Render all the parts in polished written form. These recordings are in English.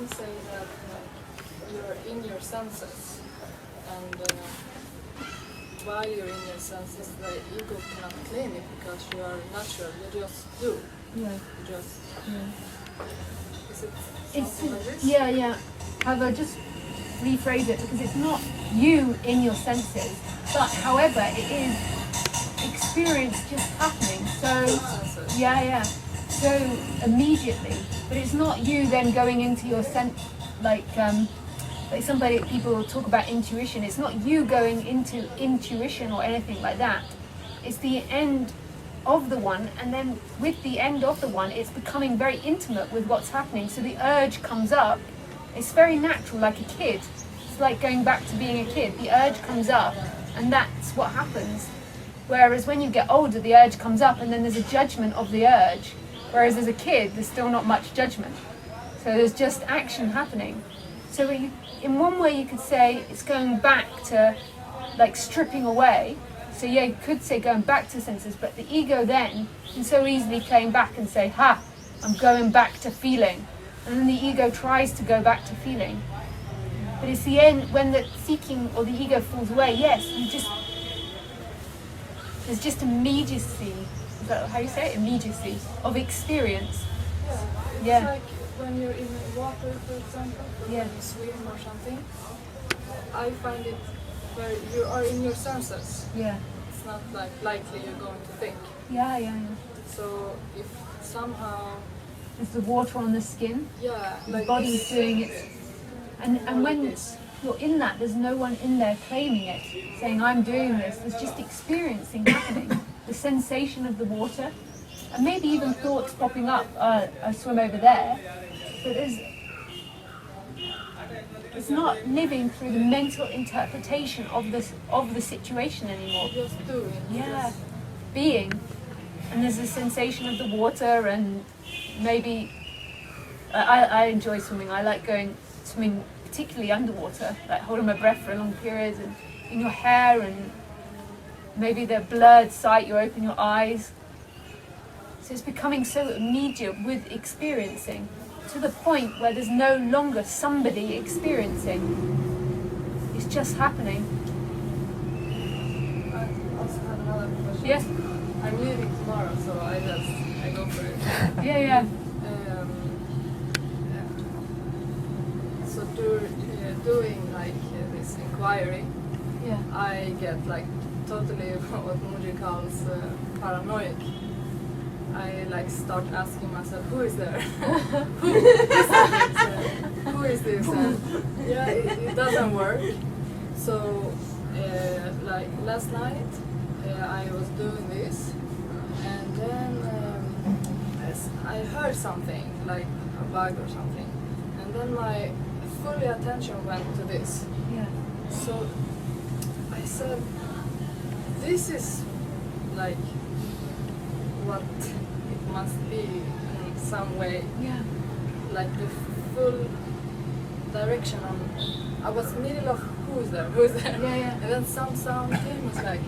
some say that you're in your senses, and while you're in your senses, the ego cannot claim it because you are natural. You just do. Yeah. You just. Yeah. Is it something like this? Yeah. However, just rephrase it because it's not you in your senses, but however, it is experience just happening. So, yeah. So immediately, but it's not you then going into your sense, like people talk about intuition. It's not you going into intuition or anything like that. It's the end of the one, and then with the end of the one, it's becoming very intimate with what's happening. So the urge comes up. It's very natural, like a kid. It's like going back to being a kid. The urge comes up, and that's what happens. Whereas when you get older, the urge comes up, and then there's a judgment of the urge. Whereas as a kid, there's still not much judgment. So there's just action happening. So in one way, you could say it's going back to, like, stripping away. So yeah, you could say going back to senses, but the ego then can so easily claim back and say, ha, I'm going back to feeling. And then the ego tries to go back to feeling. But it's the end, when the seeking or the ego falls away, yes, there's just immediacy. Is that how you say it? Immediacy of experience. Yeah. It's like when you're in water, for example, or Yeah. when you swim or something. I find it where you are in your senses. Yeah. It's not like likely you're going to think. Yeah. So if somehow, There's the water on the skin. yeah, The like body's this, doing it. And like when this. you're in that, there's no one in there claiming it, saying, I'm doing this. There's just experiencing happening. The sensation of the water. And maybe even thoughts popping up, I swim over there. But it's not living through the mental interpretation of the situation anymore. Just doing. Yeah, being. And there's a sensation of the water, and maybe I enjoy swimming. I like going swimming, particularly underwater, like holding my breath for long periods, and in your hair, and maybe the blurred sight, you open your eyes. So it's becoming so immediate with experiencing, to the point where there's no longer somebody experiencing. It's just happening. I also have another question. Yes? I'm leaving tomorrow, so I go for it. Yeah. So doing like this inquiry, Yeah. I get like totally what Moody calls paranoid. I like start asking myself, who is there? Who is this? And yeah, it doesn't work. So like last night I was doing this, and then I heard something like a bug or something, and then my full attention went to this. Yeah. So I said, this is like what it must be in some way, Yeah. like the full direction on. I was middle of who's there, Yeah. and then some sound came. It's like,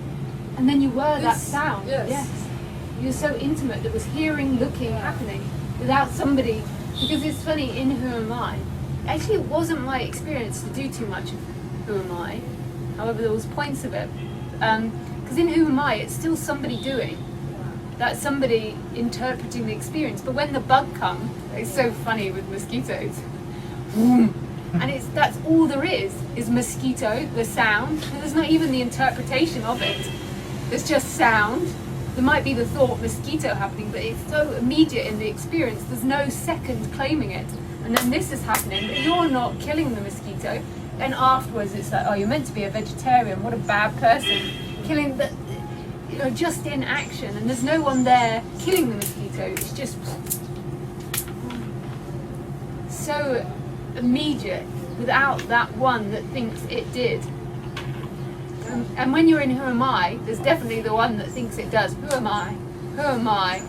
And then you were that This- sound. yes. You're so intimate that was hearing, looking, happening without somebody. Because it's funny, in Who Am I? Actually, it wasn't my experience to do too much of Who Am I. However, there was points of it. Because in Who Am I, it's still somebody doing. That's somebody interpreting the experience. But when the bug comes, it's so funny with mosquitoes. And that's all there is mosquito, the sound. There's not even the interpretation of it. There's just sound. There might be the thought mosquito happening, but it's so immediate in the experience, there's no second claiming it. And then this is happening, but you're not killing the mosquito. And afterwards it's like, oh, you're meant to be a vegetarian, what a bad person. Killing the, just in action, and there's no one there killing the mosquito. It's just so immediate without that one that thinks it did. And when you're in Who Am I, there's definitely the one that thinks it does. Who am I? Who am I?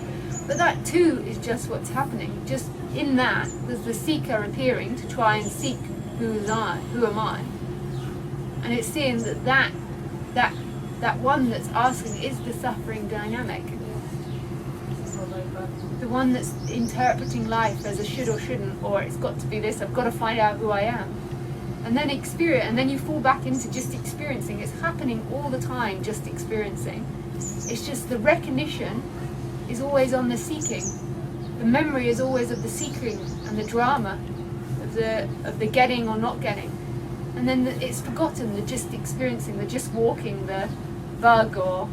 But that too is just what's happening. Just in that, there's the seeker appearing to try and seek who am I? And it's seeing that one that's asking is the suffering dynamic. so like the one that's interpreting life as a should or shouldn't, or it's got to be this, I've got to find out who I am. And then experience, and then you fall back into just experiencing. It's happening all the time, just experiencing. It's just the recognition is always on the seeking. The memory is always of the seeking and the drama of the getting or not getting. And then it's forgotten, the just experiencing, the just walking, the bug, or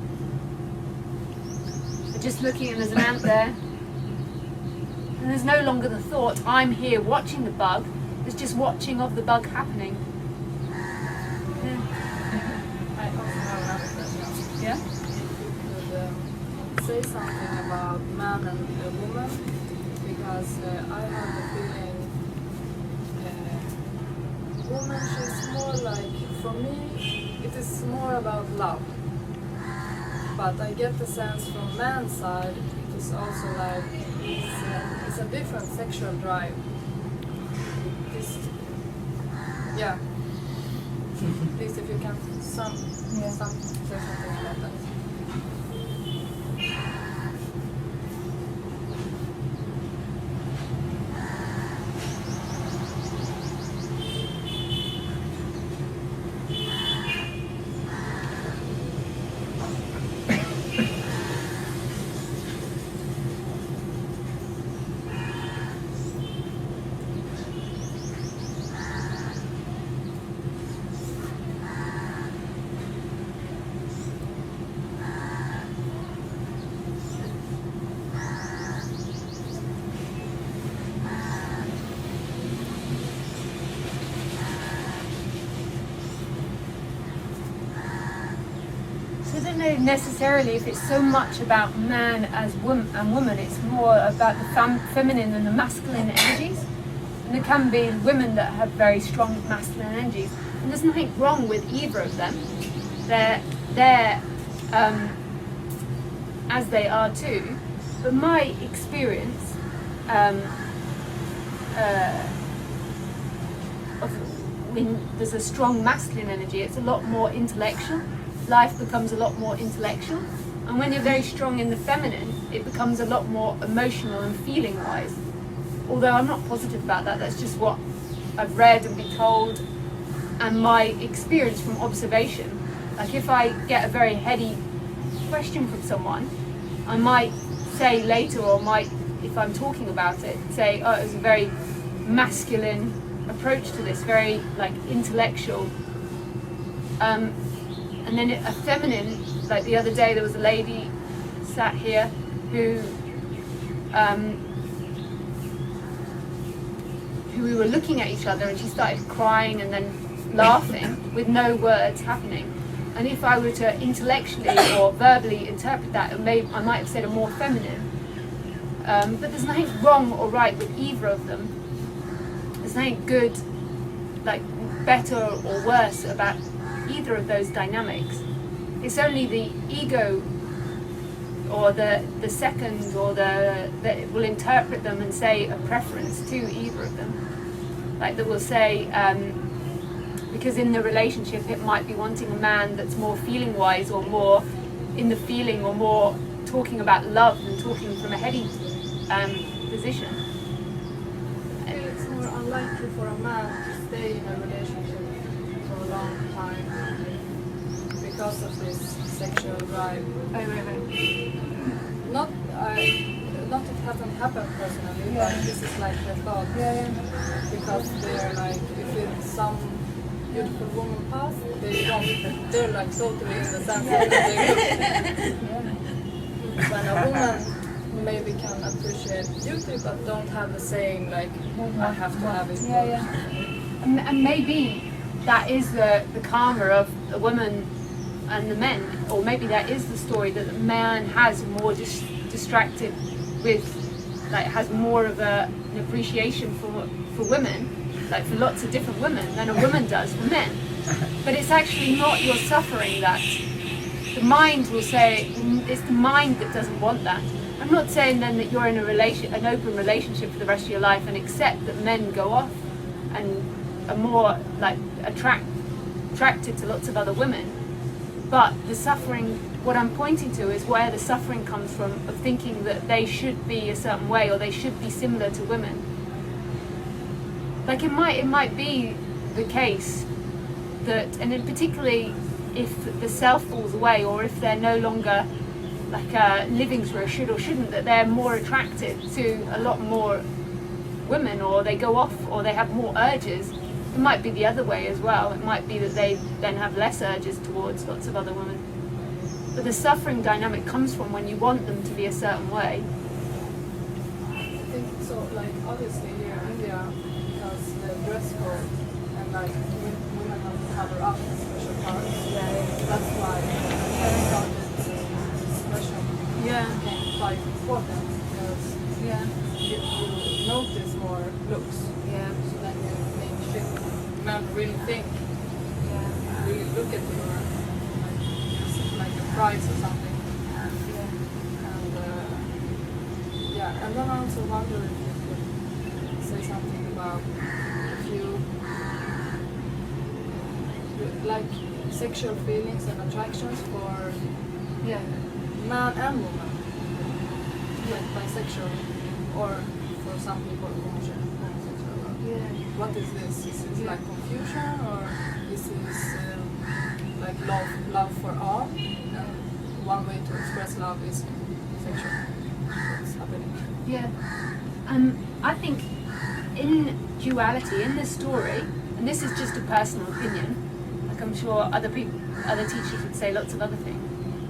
the just looking and there's an ant there. And there's no longer the thought, I'm here watching the bug. It's just watching of the bug happening. Yeah. I also have another question. Yeah? Say something about man and a woman, because I have the feeling woman, she's more like, for me it is more about love, but I get the sense from man's side it is also like it's a different sexual drive. Yeah. Please, if you can say something about that. I don't know necessarily if it's so much about man as woman, it's more about the feminine and the masculine energies. And there can be women that have very strong masculine energies, and there's nothing wrong with either of them. They're as they are too. But my experience when there's a strong masculine energy, it's a lot more intellectual. Life becomes a lot more intellectual, and when you're very strong in the feminine, it becomes a lot more emotional and feeling wise. Although I'm not positive about that, that's just what I've read and been told, and my experience from observation. Like if I get a very heady question from someone, I might say later, or might, if I'm talking about it, say, oh, it was a very masculine approach to this, very like intellectual. And then a feminine, like the other day there was a lady sat here who we were looking at each other, and she started crying and then laughing with no words happening. And if I were to intellectually or verbally interpret that, I might have said a more feminine. But there's nothing wrong or right with either of them. There's nothing good, like better or worse about either of those dynamics. It's only the ego or the second or that will interpret them and say a preference to either of them. Like that will say, because in the relationship it might be wanting a man that's more feeling wise or more in the feeling or more talking about love than talking from a heady position. It's more unlikely for a man to stay in a relationship for a long time because of this sexual drive. Not it hasn't happened personally, but this is like the thought. Because they're like, if it's some beautiful woman pass, they're like totally in the sense that they when a woman maybe can appreciate beauty but don't have the same like I have to have it. And maybe that is the karma of the woman and the men, or maybe that is the story that the man has more distracted with, like has more of an appreciation for women, like for lots of different women than a woman does for men. But it's actually not your suffering that. The mind will say, it's the mind that doesn't want that. I'm not saying then that you're in an open relationship for the rest of your life and accept that men go off and are more like attracted to lots of other women. But the suffering what I'm pointing to is where the suffering comes from, of thinking that they should be a certain way or they should be similar to women. Like it might be the case that, and then particularly if the self falls away, or if they're no longer like living through a should or shouldn't, that they're more attracted to a lot more women, or they go off, or they have more urges. It might be the other way as well. It might be that they then have less urges towards lots of other women. But the suffering dynamic comes from when you want them to be a certain way. I think so, like obviously here in India, because the dress code and like women have to cover up special parts. That's why expression became quite important, because you notice more looks. So then you make shit men really think. Really look at you, like a prize or something. And then I also wonder if you could say something about if you like sexual feelings and attractions for man and woman, like bisexual, or for some people homosexual. What is this? Is it like confusion, or is this like love for all? And one way to express love is sexual. What's happening? I think in duality, in this story, and this is just a personal opinion, like I'm sure other teachers would say lots of other things,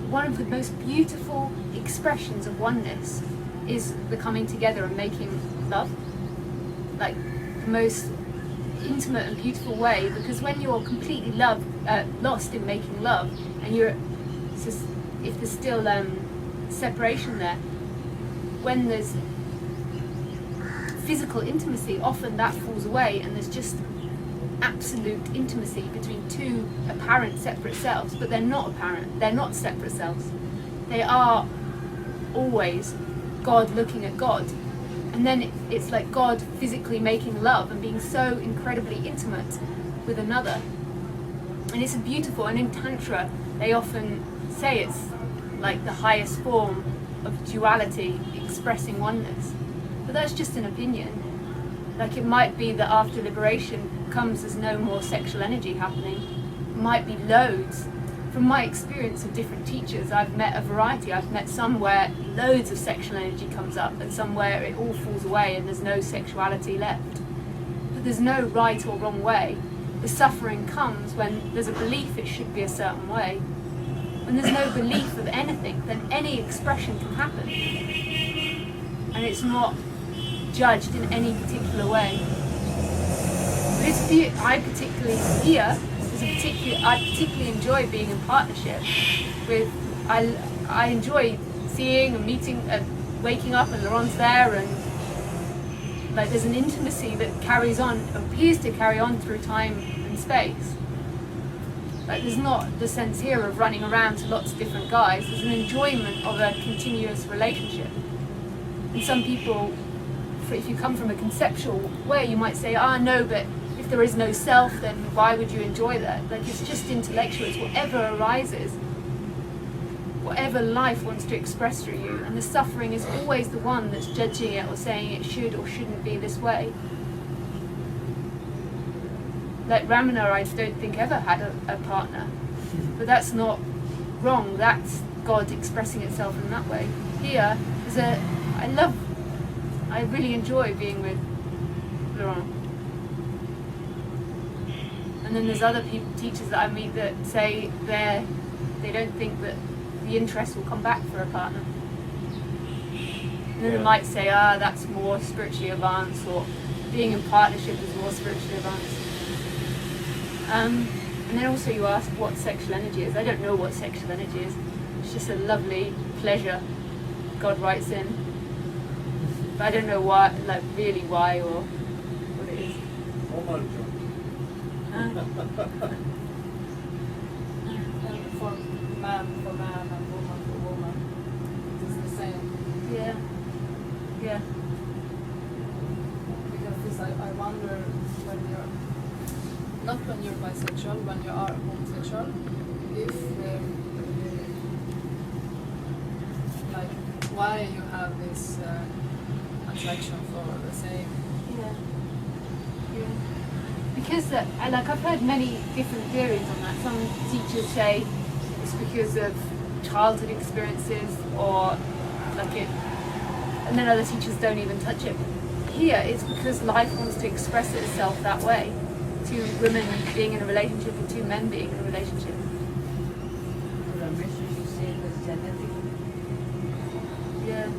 one of the most beautiful expressions of oneness is the coming together and making love. Like the most intimate and beautiful way, because when you're completely lost in making love, and if there's still separation there, when there's physical intimacy, often that falls away, and there's just absolute intimacy between two apparent separate selves, but they're not apparent, they're not separate selves. They are always God looking at God. And then it's like God physically making love and being so incredibly intimate with another. And it's a beautiful, and in Tantra they often say it's like the highest form of duality expressing oneness. But that's just an opinion. Like it might be that after liberation comes there's no more sexual energy happening. It might be loads. From my experience of different teachers, I've met a variety. I've met some where loads of sexual energy comes up, and some where it all falls away and there's no sexuality left. But there's no right or wrong way. The suffering comes when there's a belief it should be a certain way. When there's no belief of anything, then any expression can happen. And it's not judged in any particular way. I particularly enjoy being in partnership with. I enjoy seeing and meeting and waking up and Laurent's there, and like there's an intimacy that carries on, appears to carry on through time and space. Like there's not the sense here of running around to lots of different guys. There's an enjoyment of a continuous relationship. And some people, if you come from a conceptual way, you might say, no, but if there is no self, then why would you enjoy that? Like it's just intellectual, it's whatever arises, whatever life wants to express through you, and the suffering is always the one that's judging it or saying it should or shouldn't be this way. Like Ramana, I don't think ever had a partner, but that's not wrong, that's God expressing itself in that way. Here, I really enjoy being with Laurent. And then there's other teachers that I meet that say they don't think that the interest will come back for a partner. And then they might say, that's more spiritually advanced, or being in partnership is more spiritually advanced. And then also you ask what sexual energy is. I don't know what sexual energy is. It's just a lovely pleasure God writes in. But I don't know why, like really why or what it is. For man and woman for woman, it's the same. Yeah. Because I wonder when you're bisexual, when you are homosexual, if why you have this attraction for the same. Yeah. Yeah. Because like I've heard many different theories on that. Some teachers say it's because of childhood experiences or like it, and then other teachers don't even touch it. Here it's because life wants to express itself that way. Two women being in a relationship and two men being in a relationship. Ramesh, you say it was genetic. Yeah.